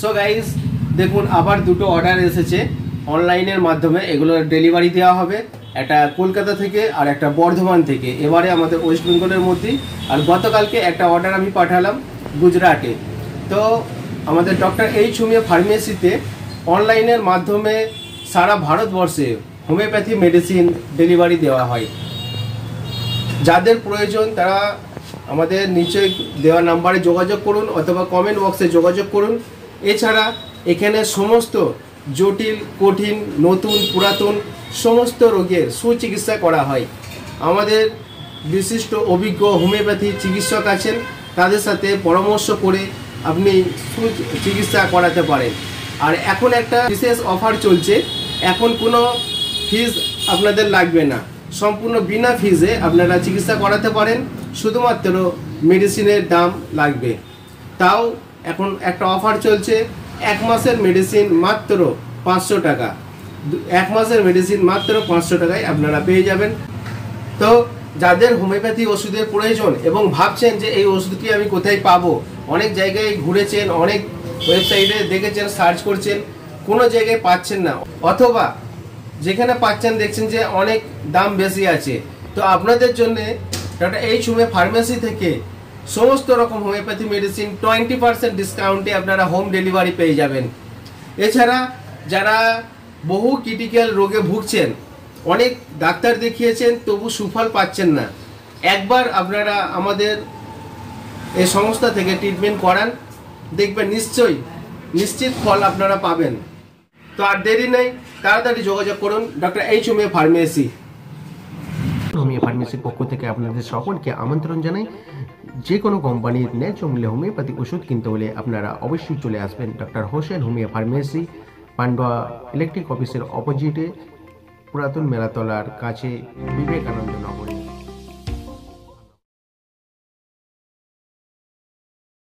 So guys দেখুন আবার দুটো অর্ডার এসেছে অনলাইনের মাধ্যমে। এগুলো ডেলিভারি দেওয়া হবে, একটা কলকাতা থেকে আর একটা বর্ধমান থেকে, এবারে আমাদের ওয়েস্ট বেঙ্গলের মধ্যেই। আর গতকালকে একটা অর্ডার আমি পাঠালাম গুজরাটে। তো আমাদের ডক্টর এইচ হোমিও ফার্মেসিতে অনলাইনের মাধ্যমে সারা ভারতবর্ষে হোমিওপ্যাথি মেডিসিন ডেলিভারি দেওয়া হয়। যাদের প্রয়োজন তারা আমাদের নিচে দেওয়া নাম্বারে যোগাযোগ করুন অথবা কমেন্ট বক্সে যোগাযোগ করুন। এছাড়া এখানে সমস্ত জটিল, কঠিন, নতুন, পুরাতন সমস্ত রোগের সুচিকিৎসা করা হয়। আমাদের বিশিষ্ট অভিজ্ঞ হোমিওপ্যাথি চিকিৎসক আছেন, তাদের সাথে পরামর্শ করে আপনি সুচিকিৎসা করাতে পারেন। আর এখন একটা বিশেষ অফার চলছে, এখন কোনো ফিজ আপনাদের লাগবে না, সম্পূর্ণ বিনা ফিজে আপনারা চিকিৎসা করাতে পারেন। শুধুমাত্র মেডিসিনের দাম লাগবে। তাও এখন একটা অফার চলছে, 1 মাসের মেডিসিন মাত্র 500 টাকা। 1 মাসের মেডিসিন মাত্র 500 টাকায় আপনারা পেয়ে যাবেন। তো যাদের হোমিওপ্যাথি ওষুধের প্রয়োজন এবং ভাবছেন যে এই ওষুধটি আমি কোথায় পাবো, অনেক জায়গায় ঘুরেছেন, অনেক ওয়েবসাইটে দেখেছেন, সার্চ করছেন, কোনো জায়গায় পাচ্ছেন না, অথবা যেখানে পাচ্ছেন দেখছেন যে অনেক দাম বেশি আছে। তো আপনাদের জন্যে ডক্টর এইচ হোমিও ফার্মেসি থেকে সমস্ত রকম হোমিওপ্যাথি মেডিসিন 20% ডিসকাউন্টে আপনারা হোম ডেলিভারি পেয়ে যাবেন। এছাড়া যারা বহু ক্রিটিক্যাল রোগে ভুগছেন, অনেক ডাক্তার দেখিয়েছেন তবু সুফল পাচ্ছেন না, একবার আপনারা আমাদের এই সংস্থা থেকে ট্রিটমেন্ট করান, দেখবেন নিশ্চিত ফল আপনারা পাবেন। তো আর দেরি নেই, তাড়াতাড়ি যোগাযোগ করুন doctor H homeo pharmacy. Homeo ফার্মেসির পক্ষ থেকে আপনাদের সকলকে আমন্ত্রণ জানাই। যে কোনো কোম্পানির ন্যায্য মূল্যে হোমিওপ্যাথি ওষুধ কিনতে হলে আপনারা অবশ্যই চলে আসবেন doctor Hossain homeo pharmacy, Pandua electric অফিসের অপোজিটে, পুরাতন মেলাতলার কাছে, বিবেকানন্দ নগর।